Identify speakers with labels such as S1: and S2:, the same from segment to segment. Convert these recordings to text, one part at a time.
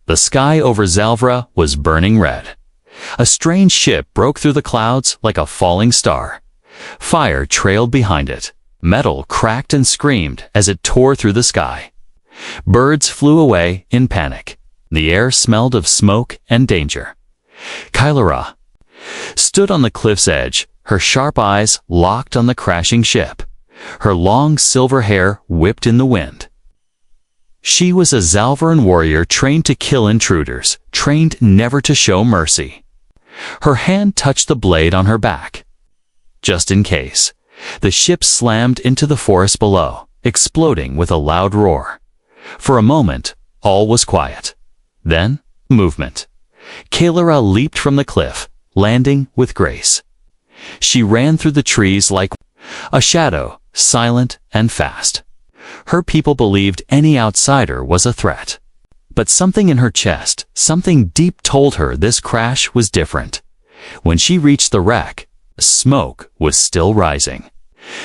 S1: The sky over Zalvra was burning red. A strange ship broke through the clouds like a falling star. Fire trailed behind it. Metal cracked and screamed as it tore through the sky. Birds flew away in panic. The air smelled of smoke and danger. Kylara stood on the cliff's edge, her sharp eyes locked on the crashing ship. Her long silver hair whipped in the wind. She was a Zalvaran warrior trained to kill intruders, trained never to show mercy. Her hand touched the blade on her back. Just in case, the ship slammed into the forest below, exploding with a loud roar. For a moment, all was quiet. Then, movement. Kylara leaped from the cliff, landing with grace. She ran through the trees like a shadow, silent and fast. Her people believed any outsider was a threat. But something in her chest, something deep told her this crash was different. When she reached the wreck, smoke was still rising.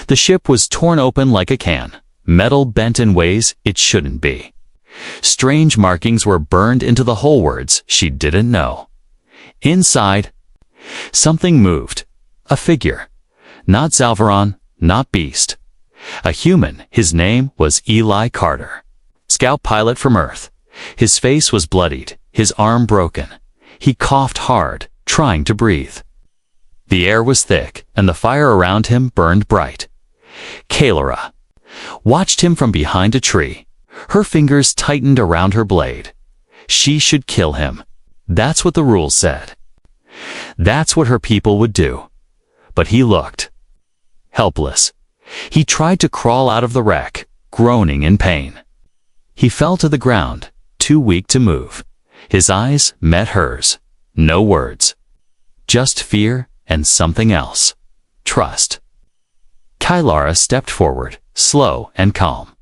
S1: The ship was torn open like a can, metal bent in ways it shouldn't be. Strange markings were burned into the hullwards she didn't know. Inside, something moved. A figure. Not Zalvaran, not beast. A human. His name was Eli Carter. Scout pilot from Earth. His face was bloodied, his arm broken. He coughed hard, trying to breathe. The air was thick, and the fire around him burned bright. Kylara watched him from behind a tree. Her fingers tightened around her blade. She should kill him. That's what the rules said. That's what her people would do. But he looked helpless. He tried to crawl out of the wreck, groaning in pain. He fell to the ground, too weak to move. His eyes met hers. No words. Just fear and something else. Trust. Kylara stepped forward, slow and calm.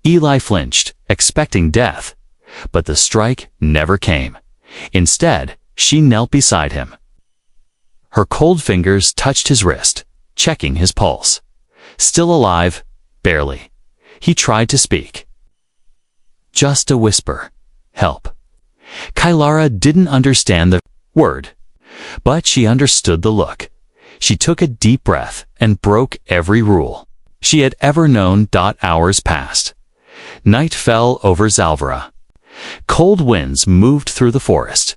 S1: Eli flinched, expecting death, but the strike never came. Instead, she knelt beside him. Her cold fingers touched his wrist, checking his pulse. Still alive, barely. He tried to speak. Just a whisper. Help. Kylara didn't understand the word, but she understood the look. She took a deep breath and broke every rule she had ever known. Hours passed. Night fell over Zalvra. Cold winds moved through the forest.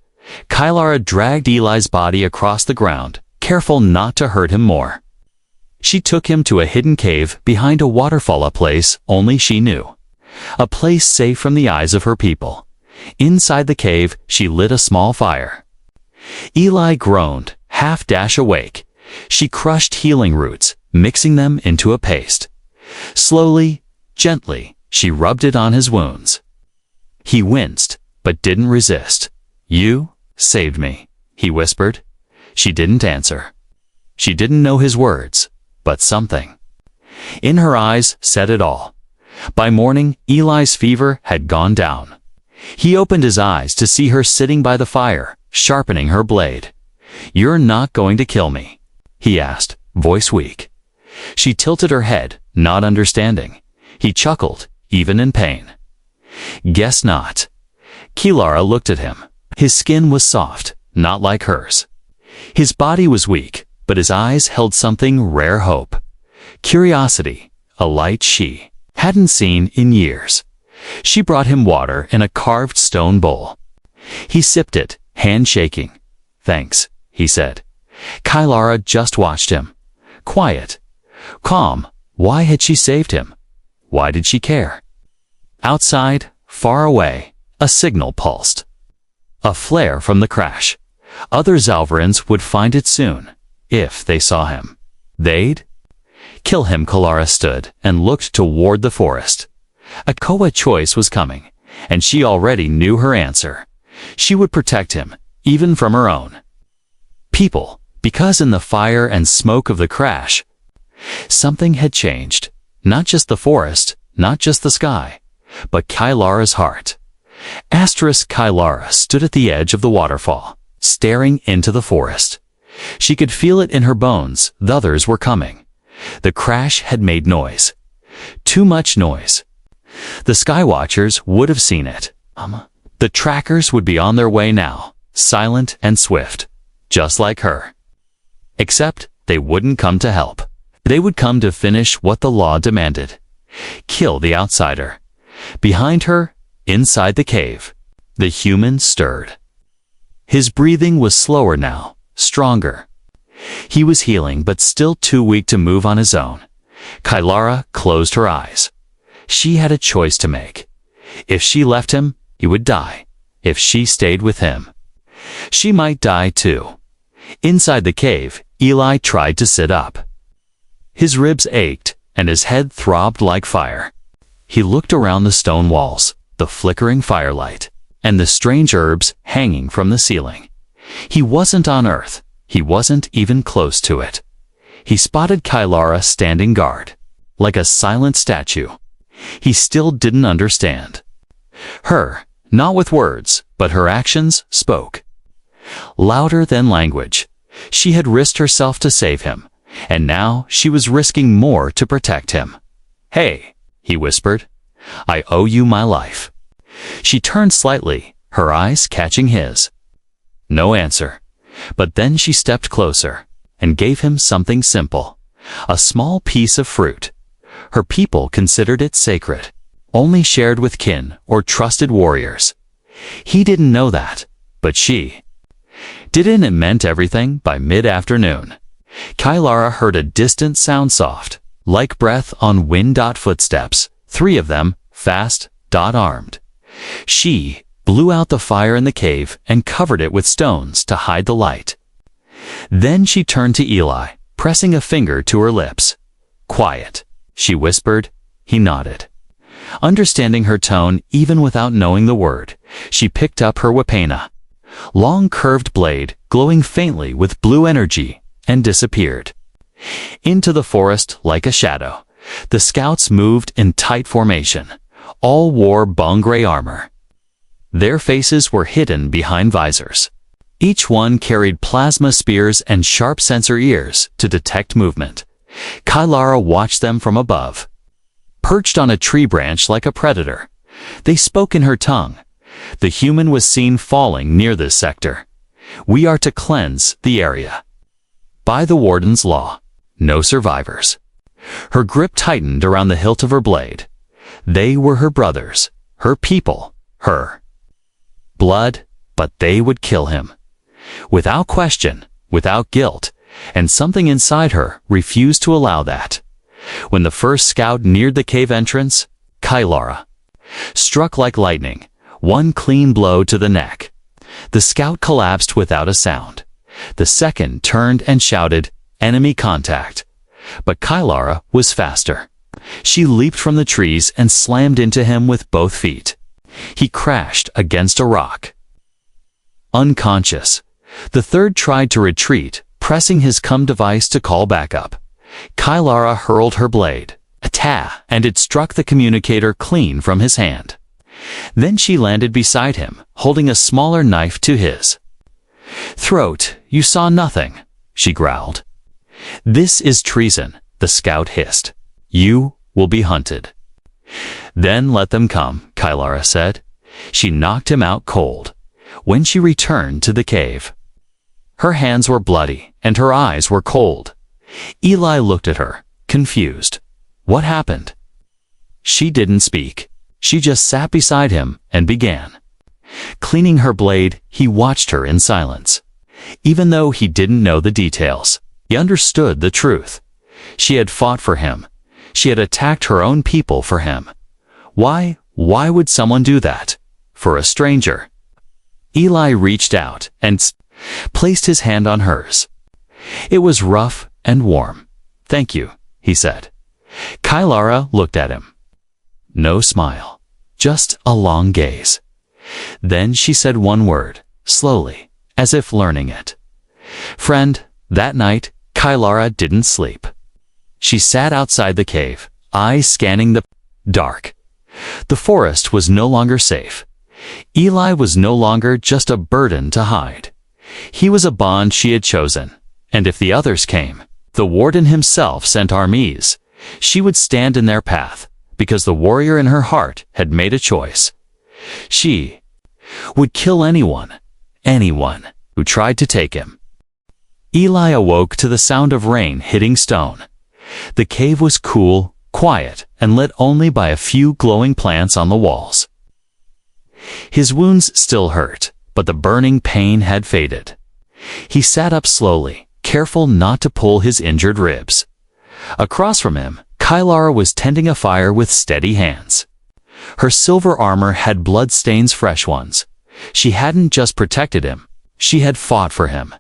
S1: Kylara dragged Eli's body across the ground, careful not to hurt him more. She took him to a hidden cave behind a waterfall, a place only she knew. A place safe from the eyes of her people. Inside the cave, she lit a small fire. Eli groaned, half awake. She crushed healing roots, mixing them into a paste. Slowly, gently, she rubbed it on his wounds. He winced, but didn't resist. "You saved me," he whispered. She didn't answer. She didn't know his words, but something in her eyes said it all. By morning, Eli's fever had gone down. He opened his eyes to see her sitting by the fire, sharpening her blade. "You're not going to kill me?" he asked, voice weak. She tilted her head, not understanding. He chuckled, even in pain. "Guess not." Kylara looked at him. His skin was soft, not like hers. His body was weak, but his eyes held something rare: hope. Curiosity, a light she hadn't seen in years. She brought him water in a carved stone bowl. He sipped it, hand shaking. "Thanks," he said. Kylara just watched him. Quiet. Calm. Why had she saved him? Why did she care? Outside, far away, a signal pulsed. A flare from the crash. Other Zalvarans would find it soon, if they saw him. They'd kill him. Kylara stood and looked toward the forest. A Koa choice was coming, and she already knew her answer. She would protect him, even from her own people, because in the fire and smoke of the crash, something had changed. Not just the forest, not just the sky, but Kylara's heart. Kylara stood at the edge of the waterfall, staring into the forest. She could feel it in her bones. The others were coming. The crash had made noise. Too much noise. The Skywatchers would have seen it. The trackers would be on their way now, silent and swift, just like her. Except they wouldn't come to help. They would come to finish what the law demanded. Kill the outsider. Behind her, inside the cave, the human stirred. His breathing was slower now, stronger. He was healing but still too weak to move on his own. Kylara closed her eyes. She had a choice to make. If she left him, he would die. If she stayed with him, she might die too. Inside the cave, Eli tried to sit up. His ribs ached, and his head throbbed like fire. He looked around the stone walls, the flickering firelight, and the strange herbs hanging from the ceiling. He wasn't on Earth. He wasn't even close to it. He spotted Kylara standing guard, like a silent statue. He still didn't understand. Her, not with words, but her actions spoke. Louder than language. She had risked herself to save him, and now she was risking more to protect him. "Hey," he whispered, "I owe you my life." She turned slightly, her eyes catching his. No answer. But then she stepped closer and gave him something simple, a small piece of fruit. Her people considered it sacred, only shared with kin or trusted warriors. He didn't know that, but she didn't. It meant everything. By mid-afternoon, Kylara heard a distant sound, soft, like breath on wind. Footsteps, 3 of them, fast, armed. She blew out the fire in the cave and covered it with stones to hide the light. Then she turned to Eli, pressing a finger to her lips. "Quiet," she whispered. He nodded. Understanding her tone even without knowing the word, she picked up her wapena, long curved blade glowing faintly with blue energy, and disappeared. Into the forest like a shadow, the scouts moved in tight formation. All wore bone gray armor. Their faces were hidden behind visors. Each one carried plasma spears and sharp sensor ears to detect movement. Kylara watched them from above. Perched on a tree branch like a predator, they spoke in her tongue. The human was seen falling near this sector. "We are to cleanse the area. By the warden's law, no survivors." Her grip tightened around the hilt of her blade. They were her brothers, her people, her blood, but they would kill him. Without question, without guilt, and something inside her refused to allow that. When the first scout neared the cave entrance, Kylara struck like lightning, one clean blow to the neck. The scout collapsed without a sound. The second turned and shouted, "Enemy contact." But Kylara was faster. She leaped from the trees and slammed into him with both feet. He crashed against a rock, unconscious. The third tried to retreat, pressing his device to call backup. Kylara hurled her blade, and it struck the communicator clean from his hand. Then she landed beside him, holding a smaller knife to his throat. "You saw nothing," she growled. "This is treason," the scout hissed. "You will be hunted." "Then let them come," Kylara said. She knocked him out cold. When she returned to the cave, her hands were bloody and her eyes were cold. Eli looked at her, confused. What happened? She didn't speak. She just sat beside him and began cleaning her blade. He watched her in silence. Even though he didn't know the details, he understood the truth. She had fought for him. She had attacked her own people for him. Why would someone do that? For a stranger? Eli reached out and placed his hand on hers. It was rough and warm. "Thank you," he said. Kylara looked at him. No smile, just a long gaze. Then she said one word, slowly, as if learning it. "Friend." That night, Kylara didn't sleep. She sat outside the cave, eyes scanning the dark. The forest was no longer safe. Eli was no longer just a burden to hide. He was a bond she had chosen, and if the others came, the warden himself sent armies, she would stand in their path, because the warrior in her heart had made a choice. She Would kill anyone who tried to take him. Eli awoke to the sound of rain hitting stone. The cave was cool, quiet, and lit only by a few glowing plants on the walls. His wounds still hurt, but the burning pain had faded. He sat up slowly, careful not to pull his injured ribs. Across from him, Kylara was tending a fire with steady hands. Her silver armor had blood-stains, fresh ones. She hadn't just protected him, she had fought for him.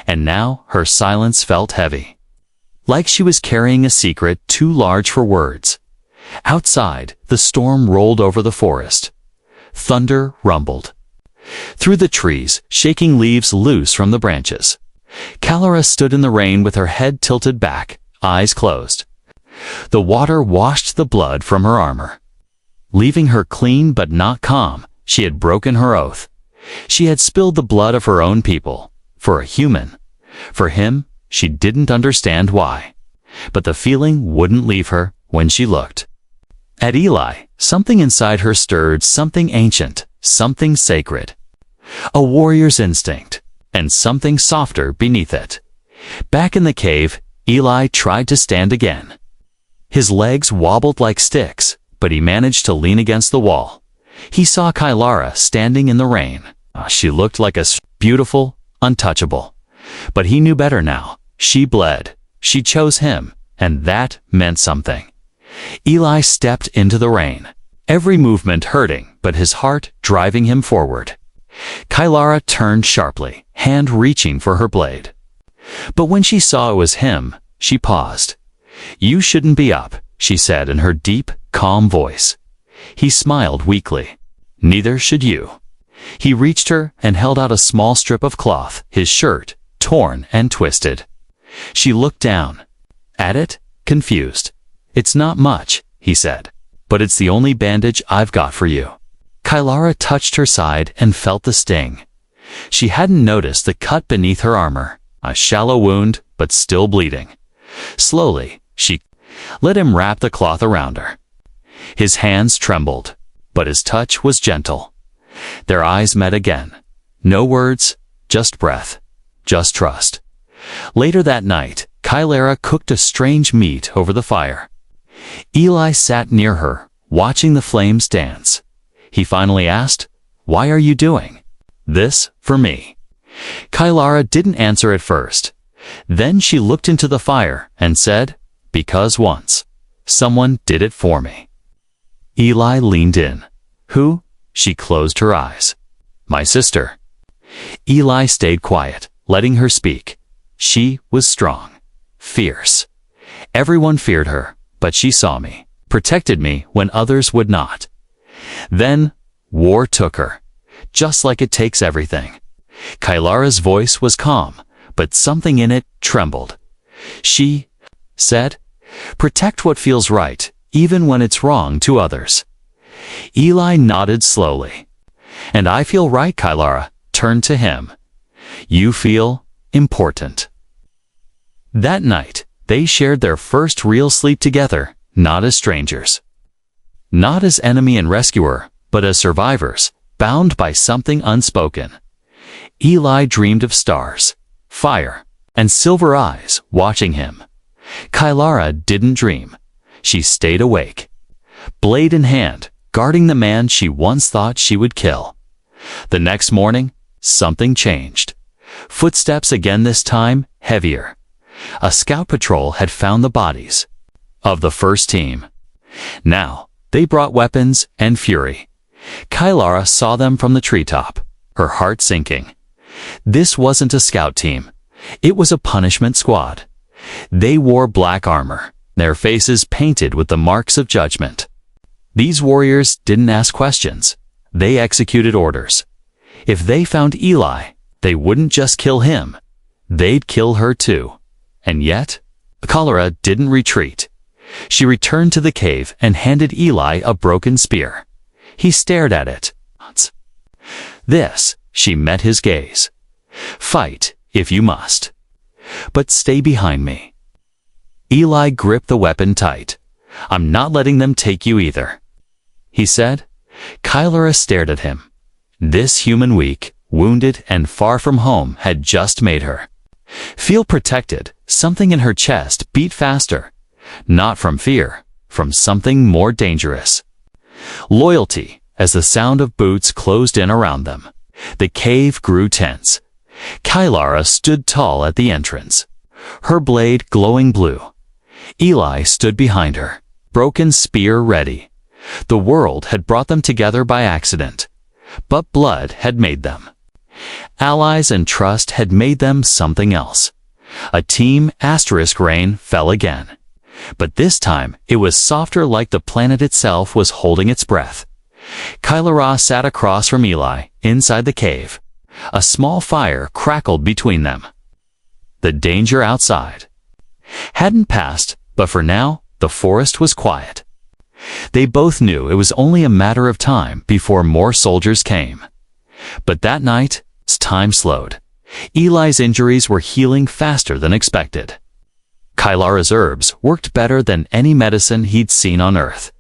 S1: And now her silence felt heavy. Like she was carrying a secret too large for words. Outside, the storm rolled over the forest. Thunder rumbled through the trees, shaking leaves loose from the branches. Kylara stood in the rain with her head tilted back, eyes closed. The water washed the blood from her armor, leaving her clean but not calm. She had broken her oath. She had spilled the blood of her own people, for a human. For him, she didn't understand why. But the feeling wouldn't leave her when she looked at Eli. Something inside her stirred, something ancient, something sacred. A warrior's instinct, and something softer beneath it. Back in the cave, Eli tried to stand again. His legs wobbled like sticks, but he managed to lean against the wall. He saw Kylara standing in the rain. She looked like a beautiful, untouchable. But he knew better now. She bled. She chose him, and that meant something. Eli stepped into the rain, every movement hurting, but his heart driving him forward. Kylara turned sharply, hand reaching for her blade. But when she saw it was him, she paused. "You shouldn't be up," she said in her deep, calm voice. He smiled weakly. "Neither should you." He reached her and held out a small strip of cloth, his shirt, torn and twisted. She looked down at it, confused. "It's not much," he said, "but it's the only bandage I've got for you." Kylara touched her side and felt the sting. She hadn't noticed the cut beneath her armor, a shallow wound, but still bleeding. Slowly, she let him wrap the cloth around her. His hands trembled, but his touch was gentle. Their eyes met again. No words, just breath, just trust. Later that night, Kylara cooked a strange meat over the fire. Eli sat near her, watching the flames dance. He finally asked, "Why are you doing this for me?" Kylara didn't answer at first. Then she looked into the fire and said, "Because once, someone did it for me." Eli leaned in. "Who?" She closed her eyes. "My sister." Eli stayed quiet, letting her speak. She was strong, fierce. Everyone feared her, but she saw me, protected me when others would not. Then, war took her, just like it takes everything. Kylara's voice was calm, but something in it trembled. She said, "Protect what feels right, even when it's wrong to others." Eli nodded slowly. "And I feel right," Kylara turned to him. "You feel important." That night, they shared their first real sleep together, not as strangers. Not as enemy and rescuer, but as survivors, bound by something unspoken. Eli dreamed of stars, fire, and silver eyes watching him. Kylara didn't dream. She stayed awake, blade in hand, guarding the man she once thought she would kill. The next morning, something changed. Footsteps again, this time heavier. A scout patrol had found the bodies of the first team. Now, they brought weapons and fury. Kylara saw them from the treetop, her heart sinking. This wasn't a scout team. It was a punishment squad. They wore black armor, their faces painted with the marks of judgment. These warriors didn't ask questions. They executed orders. If they found Eli, they wouldn't just kill him. They'd kill her too. And yet, Kylara didn't retreat. She returned to the cave and handed Eli a broken spear. He stared at it. "This," she met his gaze. "Fight, if you must. But stay behind me." Eli gripped the weapon tight. "I'm not letting them take you either," he said. Kylara stared at him. This human weak, wounded, and far from home had just made her feel protected. Something in her chest beat faster. Not from fear, from something more dangerous. Loyalty. As the sound of boots closed in around them, the cave grew tense. Kylara stood tall at the entrance, her blade glowing blue. Eli stood behind her, broken spear ready. The world had brought them together by accident, but blood had made them. Allies and trust had made them something else. A team. Rain fell again. But this time it was softer, like the planet itself was holding its breath. Kylara sat across from Eli, inside the cave. A small fire crackled between them. The danger outside hadn't passed, but for now, the forest was quiet. They both knew it was only a matter of time before more soldiers came. But that night, time slowed. Eli's injuries were healing faster than expected. Kylara's herbs worked better than any medicine he'd seen on Earth.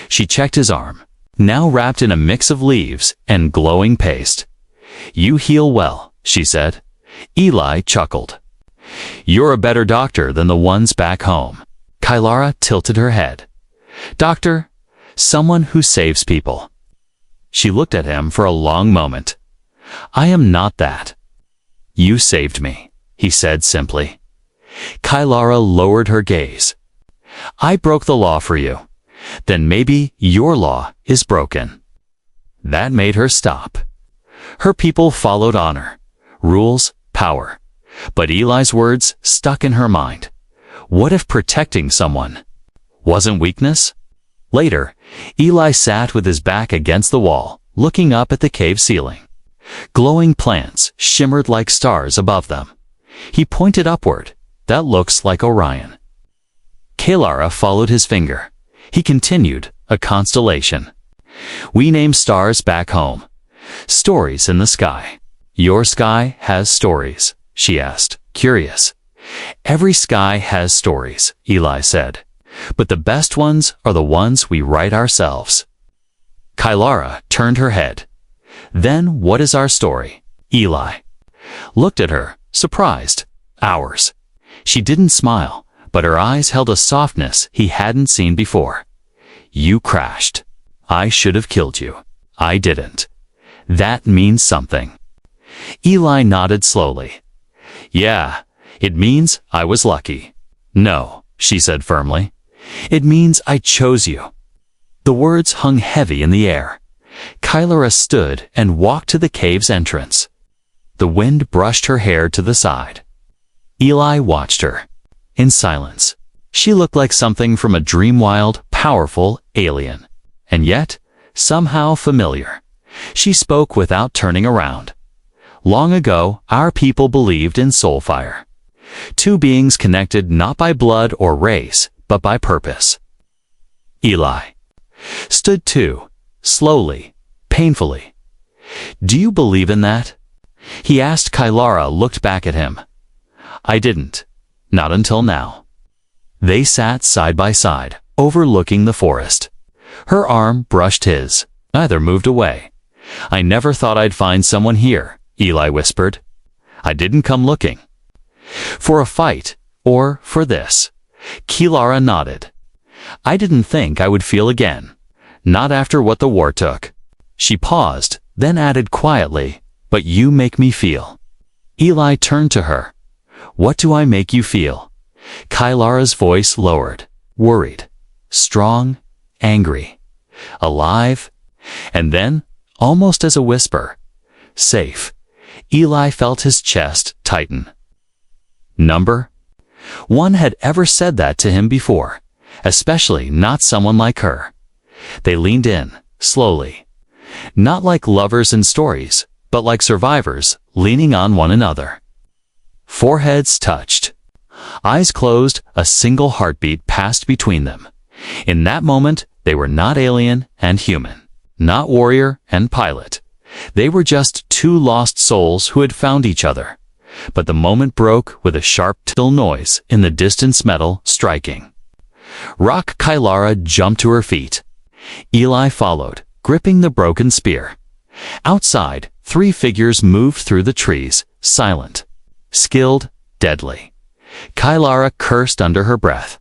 S1: She checked his arm, now wrapped in a mix of leaves and glowing paste. "You heal well," she said. Eli chuckled. "You're a better doctor than the ones back home." Kylara tilted her head. "Doctor, someone who saves people." She looked at him for a long moment. "I am not that." "You saved me," he said simply. Kylara lowered her gaze. "I broke the law for you. Then maybe your law is broken." That made her stop. Her people followed honor, rules, power. But Eli's words stuck in her mind. What if protecting someone wasn't weakness? Later, Eli sat with his back against the wall, looking up at the cave ceiling. Glowing plants shimmered like stars above them. He pointed upward. "That looks like Orion." Kylara followed his finger. He continued, "A constellation. We name stars back home. Stories in the sky." "Your sky has stories?" she asked, curious. "Every sky has stories," Eli said. "But the best ones are the ones we write ourselves." Kylara turned her head. "Then what is our story?" Eli looked at her, surprised. "Ours." She didn't smile, but her eyes held a softness he hadn't seen before. "You crashed. I should have killed you. I didn't. That means something." Eli nodded slowly. "Yeah, it means I was lucky." "No," she said firmly. "It means I chose you." The words hung heavy in the air. Kylara stood and walked to the cave's entrance. The wind brushed her hair to the side. Eli watched her. In silence. She looked like something from a dream-wild, powerful alien. And yet, somehow familiar. She spoke without turning around. "Long ago, our people believed in soulfire. Two beings connected not by blood or race, but by purpose." Eli stood too, slowly, painfully. "Do you believe in that?" he asked. Kylara looked back at him. "I didn't. Not until now." They sat side by side, overlooking the forest. Her arm brushed his. Neither moved away. "I never thought I'd find someone here," Eli whispered. "I didn't come looking for a fight, or for this." Kylara nodded. "I didn't think I would feel again. Not after what the war took." She paused, then added quietly, "But you make me feel." Eli turned to her. "What do I make you feel?" Kylara's voice lowered. "Worried. Strong. Angry. Alive." And then, almost as a whisper, "Safe." Eli felt his chest tighten. Number? One had ever said that to him before, especially not someone like her. They leaned in, slowly. Not like lovers in stories, but like survivors, leaning on one another. Foreheads touched. Eyes closed, a single heartbeat passed between them. In that moment, they were not alien and human, not warrior and pilot. They were just two lost souls who had found each other. But the moment broke with a sharp till noise in the distance, metal striking. Rock. Kylara jumped to her feet. Eli followed, gripping the broken spear. Outside, 3 figures moved through the trees, silent, skilled, deadly. Kylara cursed under her breath.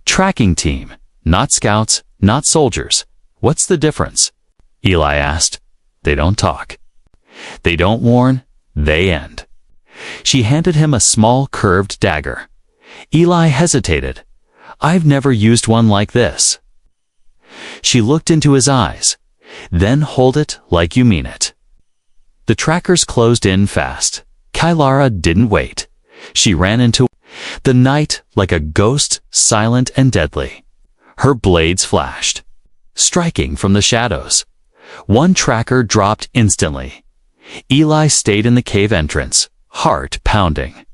S1: Tracking team, not scouts, not soldiers. What's the difference? Eli asked. They don't talk. They don't warn, they end. She handed him a small curved dagger. Eli hesitated. I've never used one like this. She looked into his eyes. Then hold it like you mean it. The trackers closed in fast. Kylara didn't wait. She ran into the night like a ghost, silent and deadly. Her blades flashed, striking from the shadows. One tracker dropped instantly. Eli stayed in the cave entrance, heart pounding.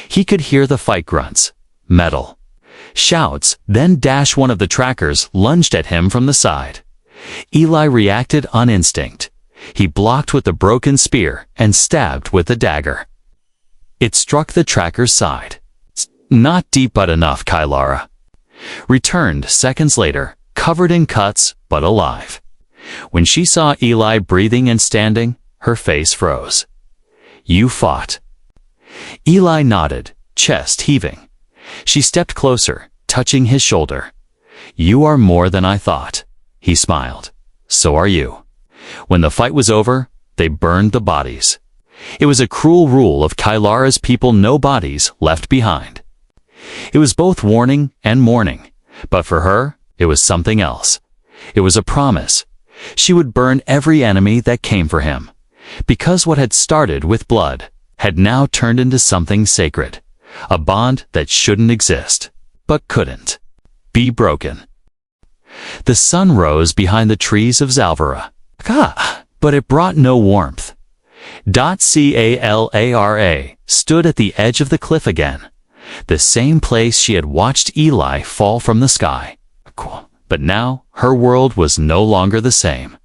S1: He could hear the fight grunts, metal, shouts, then one of the trackers lunged at him from the side. Eli reacted on instinct. He blocked with the broken spear and stabbed with the dagger. It struck the tracker's side. Not deep but enough, Kylara. Returned seconds later, covered in cuts but alive. When she saw Eli breathing and standing, her face froze. You fought. Eli nodded, chest heaving. She stepped closer, touching his shoulder. You are more than I thought. He smiled. So are you. When the fight was over, they burned the bodies. It was a cruel rule of Kylara's people, no bodies left behind. It was both warning and mourning, but for her, it was something else. It was a promise. She would burn every enemy that came for him, because what had started with blood had now turned into something sacred, a bond that shouldn't exist, but couldn't be broken. The sun rose behind the trees of Zalvara, but it brought no warmth. Calara stood at the edge of the cliff again, the same place she had watched Eli fall from the sky. But now her world was no longer the same.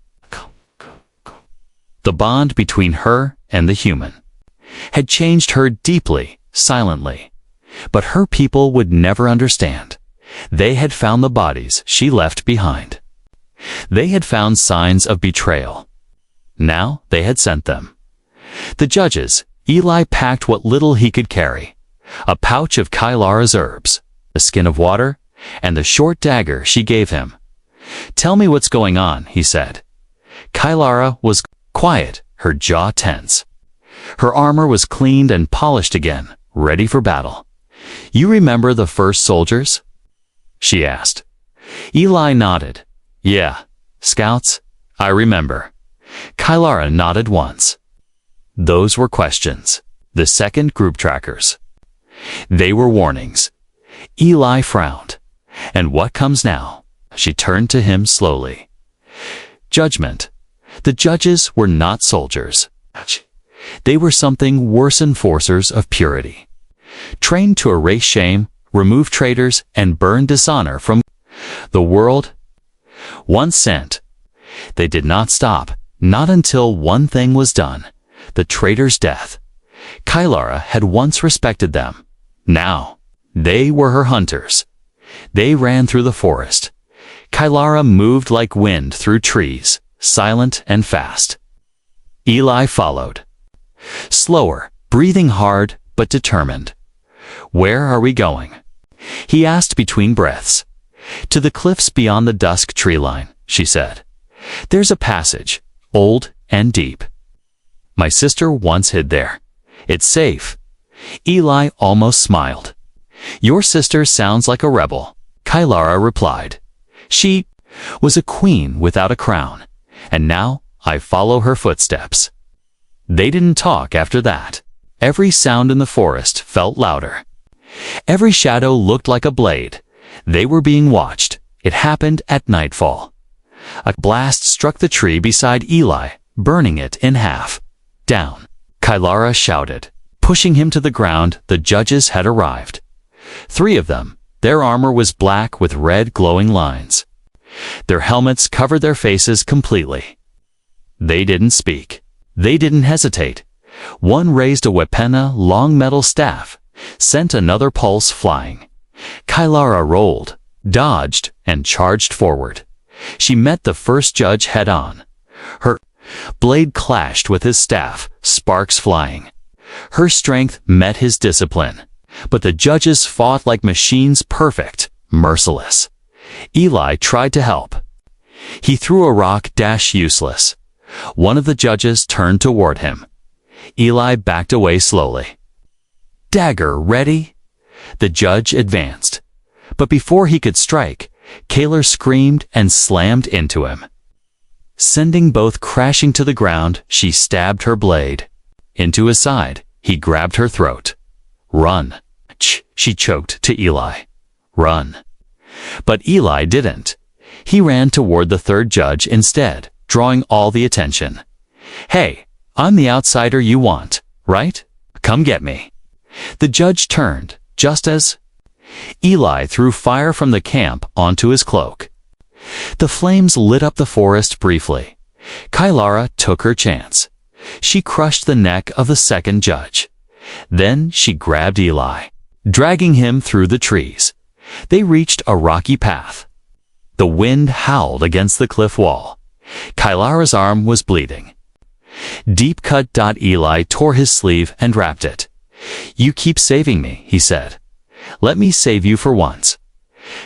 S1: The bond between her and the human had changed her deeply, silently. But her people would never understand. They had found the bodies she left behind. They had found signs of betrayal. Now they had sent them. The judges, Eli packed what little he could carry. A pouch of Kylara's herbs, a skin of water, and the short dagger she gave him. Tell me what's going on, he said. Kylara was quiet, her jaw tense. Her armor was cleaned and polished again, ready for battle. You remember the first soldiers? She asked. Eli nodded. Yeah, scouts, I remember. Kylara nodded once. Those were questions. The second group trackers. They were warnings. Eli frowned. And what comes now? She turned to him slowly. Judgment. The judges were not soldiers. They were something worse, enforcers of purity. Trained to erase shame, remove traitors, and burn dishonor from the world. One sent. They did not stop, not until one thing was done, the traitor's death. Kylara had once respected them. Now, they were her hunters. They ran through the forest. Kylara moved like wind through trees, silent and fast. Eli followed. Slower, breathing hard, but determined. Where are we going? He asked between breaths. To the cliffs beyond the dusk tree line, she said. There's a passage, old and deep. My sister once hid there. It's safe. Eli almost smiled. Your sister sounds like a rebel, Kylara replied. She was a queen without a crown, and now I follow her footsteps. They didn't talk after that. Every sound in the forest felt louder. Every shadow looked like a blade. They were being watched. It happened at nightfall. A blast struck the tree beside Eli, burning it in half. Down. Kylara shouted. Pushing him to the ground, the judges had arrived. 3 of them. Their armor was black with red glowing lines. Their helmets covered their faces completely. They didn't speak. They didn't hesitate. One raised a weapena, long metal staff, sent another pulse flying. Kylara rolled, dodged, and charged forward. She met the first judge head-on. Her Blade clashed with his staff, sparks flying. Her strength met his discipline, but the judges fought like machines, perfect, merciless. Eli tried to help. He threw a rock, useless. One of the judges turned toward him. Eli backed away slowly. Dagger ready? The judge advanced. But before he could strike, Kaler screamed and slammed into him. Sending both crashing to the ground, she stabbed her blade. Into his side, he grabbed her throat. Run. She choked to Eli. Run. But Eli didn't. He ran toward the third judge instead, drawing all the attention. Hey, I'm the outsider you want, right? Come get me. The judge turned, just as Eli threw fire from the camp onto his cloak. The flames lit up the forest briefly. Kylara took her chance. She crushed the neck of the second judge. Then she grabbed Eli, dragging him through the trees. They reached a rocky path. The wind howled against the cliff wall. Kylara's arm was bleeding. Deep cut. Eli tore his sleeve and wrapped it. You keep saving me, he said. Let me save you for once.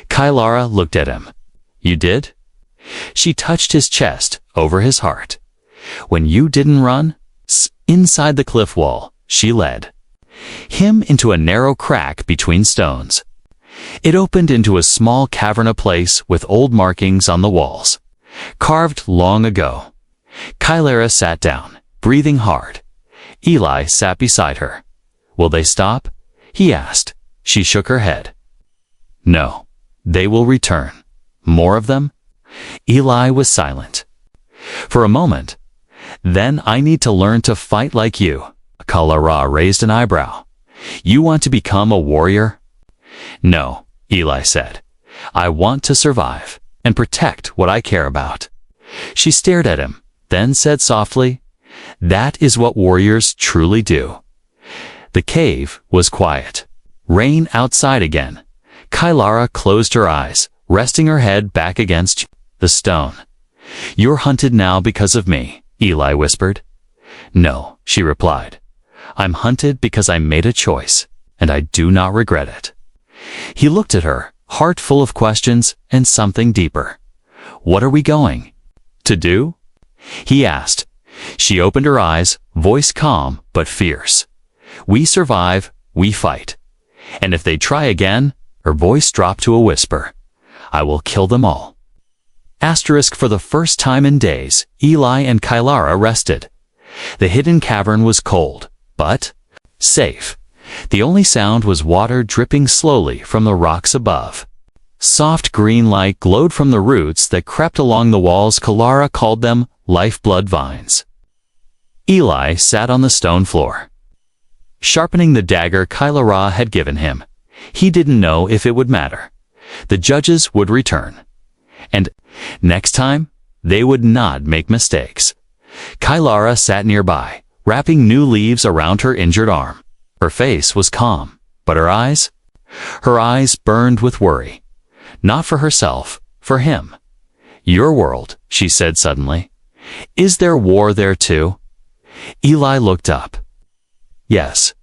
S1: Kylara looked at him. You did? She touched his chest, over his heart. When you didn't run, inside the cliff wall, she led him into a narrow crack between stones. It opened into a small cavern, a place with old markings on the walls, carved long ago. Kylara sat down, breathing hard. Eli sat beside her. Will they stop? He asked. She shook her head. No, they will return. More of them? Eli was silent. For a moment. Then I need to learn to fight like you. Kylara raised an eyebrow. You want to become a warrior? No, Eli said. I want to survive and protect what I care about. She stared at him, then said softly, that is what warriors truly do. The cave was quiet. Rain outside again. Kylara closed her eyes, resting her head back against the stone. You're hunted now because of me, Eli whispered. No, she replied. I'm hunted because I made a choice, and I do not regret it. He looked at her, heart full of questions and something deeper. What are we going to do? He asked. She opened her eyes, voice calm but fierce. We survive, we fight. And if they try again, her voice dropped to a whisper. I will kill them all. For the first time in days, Eli and Kylara rested. The hidden cavern was cold, but safe. The only sound was water dripping slowly from the rocks above. Soft green light glowed from the roots that crept along the walls. Kylara called them lifeblood vines. Eli sat on the stone floor, sharpening the dagger Kylara had given him. He didn't know if it would matter. The judges would return. And next time, they would not make mistakes. Kylara sat nearby, wrapping new leaves around her injured arm. Her face was calm, but her eyes burned with worry. Not for herself, for him. Your world, she said suddenly. Is there war there too? Eli looked up. Yes,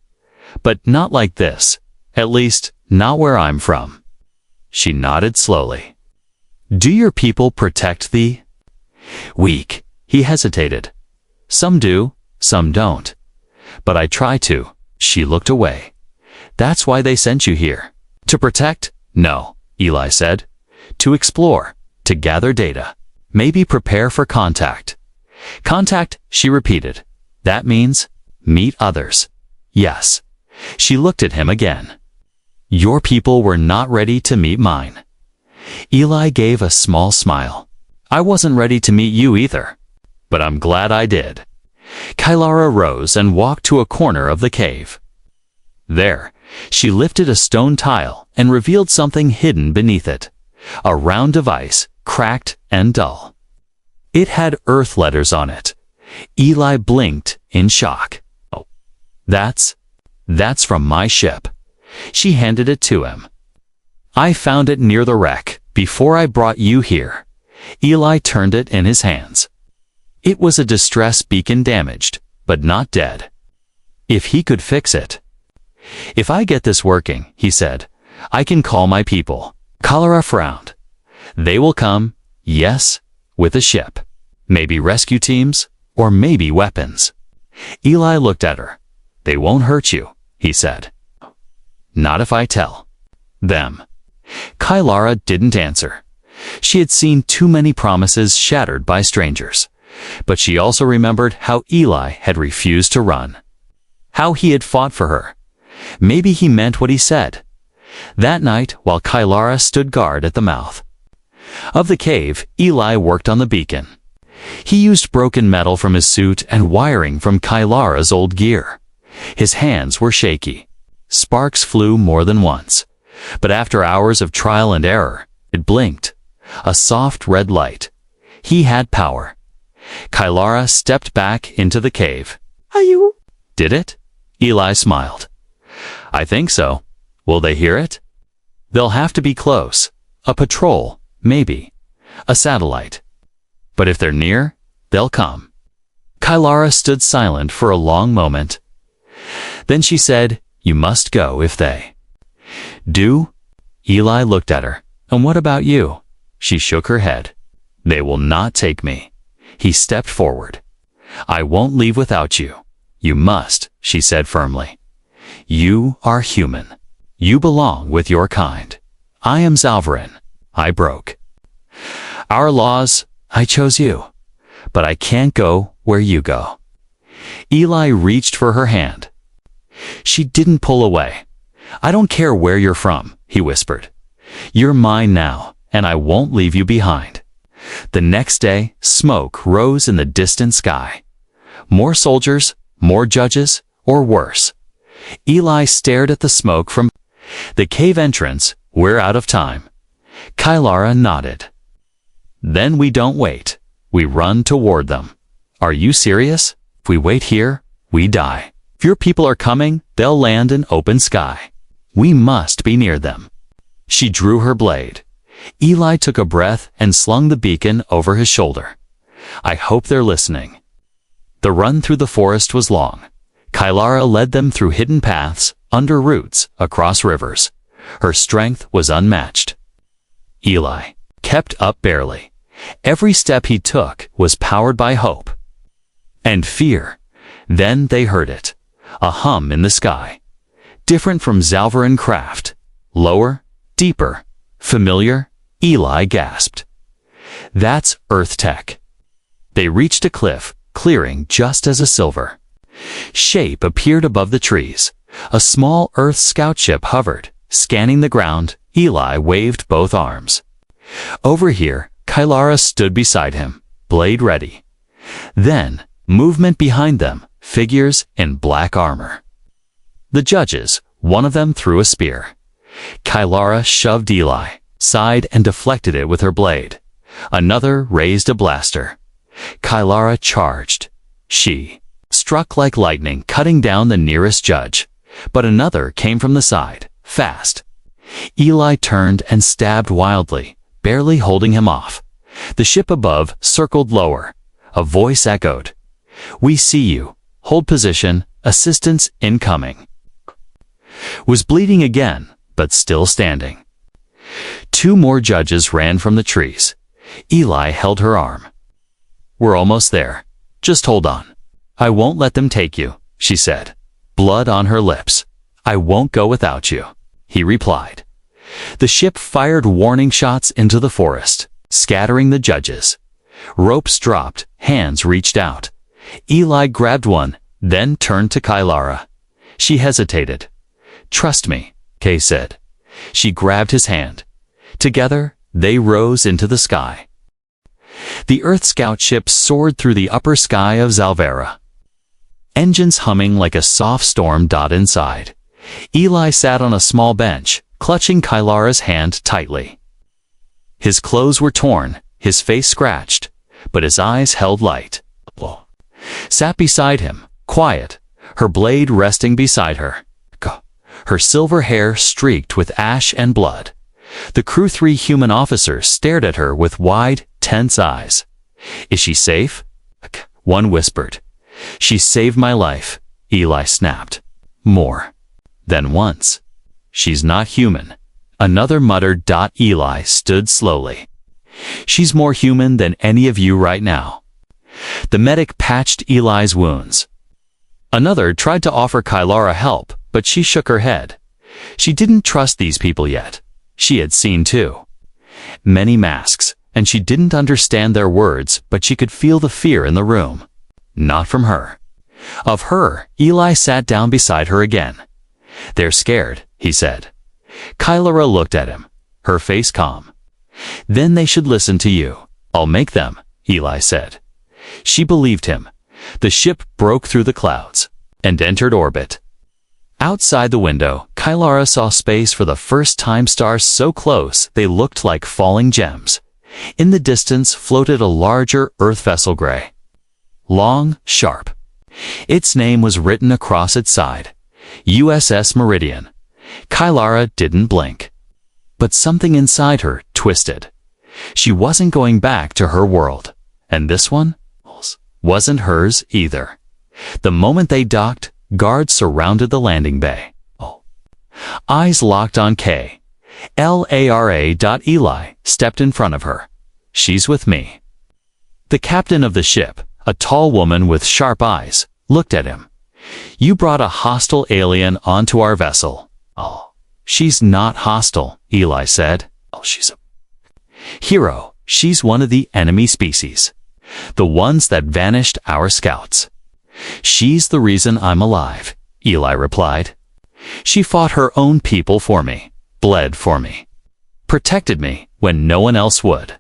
S1: but not like this. At least, not where I'm from. She nodded slowly. Do your people protect thee? Weak. He hesitated. Some do, some don't. But I try to. She looked away. That's why they sent you here. To protect? No, Eli said. To explore, to gather data. Maybe prepare for contact. Contact, she repeated. That means meet others. Yes. She looked at him again. Your people were not ready to meet mine. Eli gave a small smile. I wasn't ready to meet you either. But I'm glad I did. Kylara rose and walked to a corner of the cave. There, she lifted a stone tile and revealed something hidden beneath it. A round device, cracked and dull. It had Earth letters on it. Eli blinked in shock. Oh, that's from my ship. She handed it to him. I found it near the wreck before I brought you here. Eli turned it in his hands. It was a distress beacon damaged, but not dead. If he could fix it. If I get this working, he said, I can call my people. Cholera frowned. They will come, yes, with a ship. Maybe rescue teams, or maybe weapons. Eli looked at her. They won't hurt you, he said. Not if I tell them. Kylara didn't answer. She had seen too many promises shattered by strangers. But she also remembered how Eli had refused to run. How he had fought for her. Maybe he meant what he said. That night, while Kylara stood guard at the mouth of the cave, Eli worked on the beacon. He used broken metal from his suit and wiring from Kylara's old gear. His hands were shaky. Sparks flew more than once. But after hours of trial and error, it blinked. A soft red light. He had power. Kylara stepped back into the cave. Are you? Did it? Eli smiled. I think so. Will they hear it? They'll have to be close. A patrol, maybe. A satellite. But if they're near, they'll come. Kylara stood silent for a long moment. Then she said, You must go if they do. Eli looked at her. And what about you? She shook her head. They will not take me. He stepped forward. I won't leave without you. You must, she said firmly. You are human. You belong with your kind. I am Zalvarin. I broke our laws. I chose you. But I can't go where you go. Eli reached for her hand. She didn't pull away. I don't care where you're from, he whispered. You're mine now, and I won't leave you behind. The next day, smoke rose in the distant sky. More soldiers, more judges, or worse. Eli stared at the smoke from the cave entrance. We're out of time. Kylara nodded. Then we don't wait. We run toward them. Are you serious? If we wait here, we die. If your people are coming, they'll land in open sky. We must be near them. She drew her blade. Eli took a breath and slung the beacon over his shoulder. I hope they're listening. The run through the forest was long. Kylara led them through hidden paths, under roots, across rivers. Her strength was unmatched. Eli kept up barely. Every step he took was powered by hope and fear. Then they heard it. A hum in the sky. Different from Zalvarin craft. Lower, deeper, familiar. Eli gasped. That's Earth tech. They reached a cliff, clearing just as a silver shape appeared above the trees. A small Earth scout ship hovered, scanning the ground. Eli waved both arms. Over here, Kylara stood beside him, blade ready. Then, movement behind them, figures in black armor. The judges, one of them threw a spear. Kylara shoved Eli, sighed and deflected it with her blade. Another raised a blaster. Kylara charged. She struck like lightning, cutting down the nearest judge. But another came from the side, fast. Eli turned and stabbed wildly, barely holding him off. The ship above circled lower. A voice echoed. We see you. Hold position. Assistance incoming. Was bleeding again, but still standing. Two more judges ran from the trees. Eli held her arm. We're almost there. Just hold on. I won't let them take you, she said. Blood on her lips. I won't go without you, he replied. The ship fired warning shots into the forest, scattering the judges. Ropes dropped, hands reached out. Eli grabbed one, then turned to Kylara. She hesitated. Trust me, Kay said. She grabbed his hand. Together, they rose into the sky. The Earth scout ship soared through the upper sky of Zalvera. Engines humming like a soft storm inside. Eli sat on a small bench, clutching Kylara's hand tightly. His clothes were torn, his face scratched, but his eyes held light. Sat beside him, quiet, her blade resting beside her. Her silver hair streaked with ash and blood. The crew 3 human officers stared at her with wide, tense eyes. Is she safe? One whispered. "She saved my life," Eli snapped. "More than once. She's not human." Another muttered. Eli stood slowly. "She's more human than any of you right now." The medic patched Eli's wounds. Another tried to offer Kylara help, but she shook her head. She didn't trust these people yet. She had seen too many masks, and she didn't understand their words, but she could feel the fear in the room. Not from her. Of her, Eli sat down beside her again. "They're scared," he said. Kylara looked at him, her face calm. "Then they should listen to you. I'll make them," Eli said. She believed him. The ship broke through the clouds and entered orbit. Outside the window, Kylara saw space for the first time. Stars so close they looked like falling gems. In the distance floated a larger Earth vessel, gray, long, sharp. Its name was written across its side, USS Meridian. Kylara didn't blink. But something inside her twisted. She wasn't going back to her world. And this one wasn't hers either. The moment they docked, guards surrounded the landing bay. Eyes locked on Lara. Eli stepped in front of her. "She's with me." The captain of the ship, a tall woman with sharp eyes, looked at him. "You brought a hostile alien onto our vessel." "She's not hostile," Eli said. "She's a hero. She's one of the enemy species. The ones that vanished our scouts." "She's the reason I'm alive," Eli replied. "She fought her own people for me, bled for me, protected me when no one else would."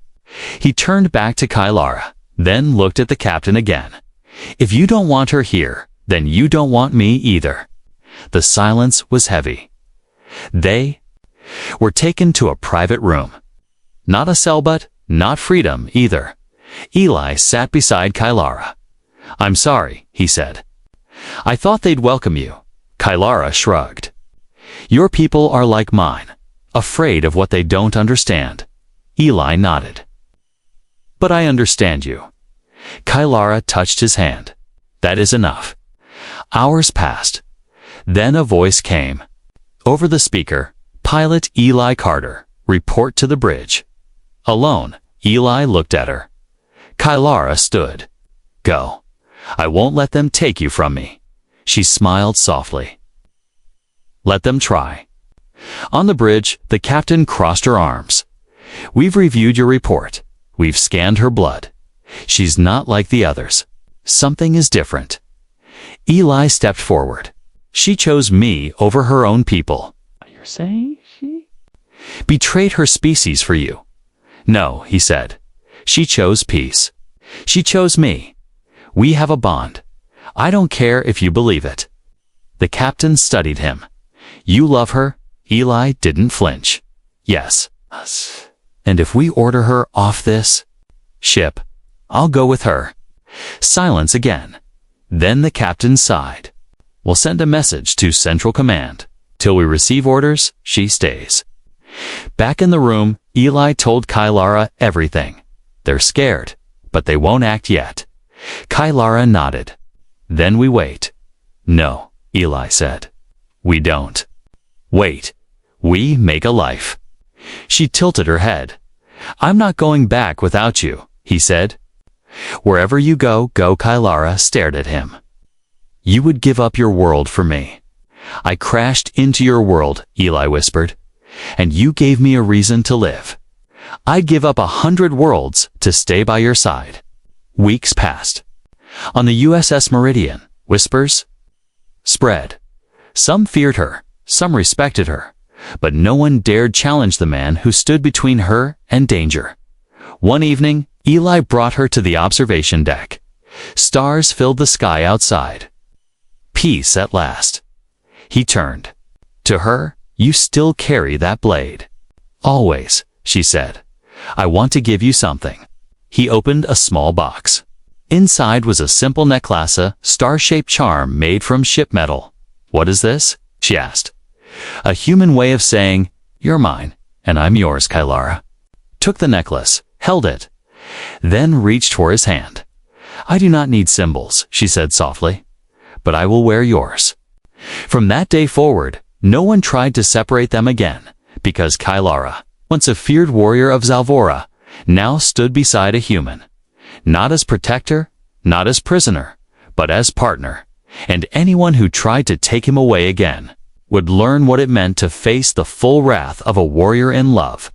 S1: He turned back to Kylara, then looked at the captain again. "If you don't want her here, then you don't want me either." The silence was heavy. They were taken to a private room. Not a cell, but not freedom either. Eli sat beside Kylara. "I'm sorry," he said. "I thought they'd welcome you." Kylara shrugged. "Your people are like mine, afraid of what they don't understand." Eli nodded. "But I understand you." Kylara touched his hand. "That is enough." Hours passed. Then a voice came. Over the speaker, "Pilot Eli Carter, report to the bridge." Alone, Eli looked at her. Kylara stood. "Go. I won't let them take you from me." She smiled softly. "Let them try." On the bridge, the captain crossed her arms. "We've reviewed your report. We've scanned her blood. She's not like the others. Something is different." Eli stepped forward. "She chose me over her own people." "You're saying she betrayed her species for you?" "No," he said. "She chose peace. She chose me. We have a bond. I don't care if you believe it." The captain studied him. "You love her?" Eli didn't flinch. "Yes." "And if we order her off this ship, I'll go with her." Silence again. Then the captain sighed. "We'll send a message to Central Command. Till we receive orders, she stays." Back in the room, Eli told Kylara everything. "They're scared, but they won't act yet." Kylara nodded. "Then we wait." "No," Eli said. "We don't. Wait. We make a life." She tilted her head. "I'm not going back without you," he said. "Wherever you go, go." Kylara stared at him. "You would give up your world for me." "I crashed into your world," Eli whispered, "and you gave me a reason to live. I'd give up 100 worlds to stay by your side." Weeks passed. On the USS Meridian, whispers spread. Some feared her, some respected her, but no one dared challenge the man who stood between her and danger. One evening, Eli brought her to the observation deck. Stars filled the sky outside. Peace at last. He turned. To her, "You still carry that blade." "Always," she said. "I want to give you something." He opened a small box. Inside was a simple necklace, a star-shaped charm made from ship metal. "What is this?" she asked. A human way of saying, "You're mine, and I'm yours." Kylara took the necklace, held it, then reached for his hand. I do not need symbols, she said softly, but I will wear yours. From that day forward, no one tried to separate them again, because Kylara, once a feared warrior of Zalvora, now stood beside a human, not as protector, not as prisoner, but as partner, and anyone who tried to take him away again would learn what it meant to face the full wrath of a warrior in love.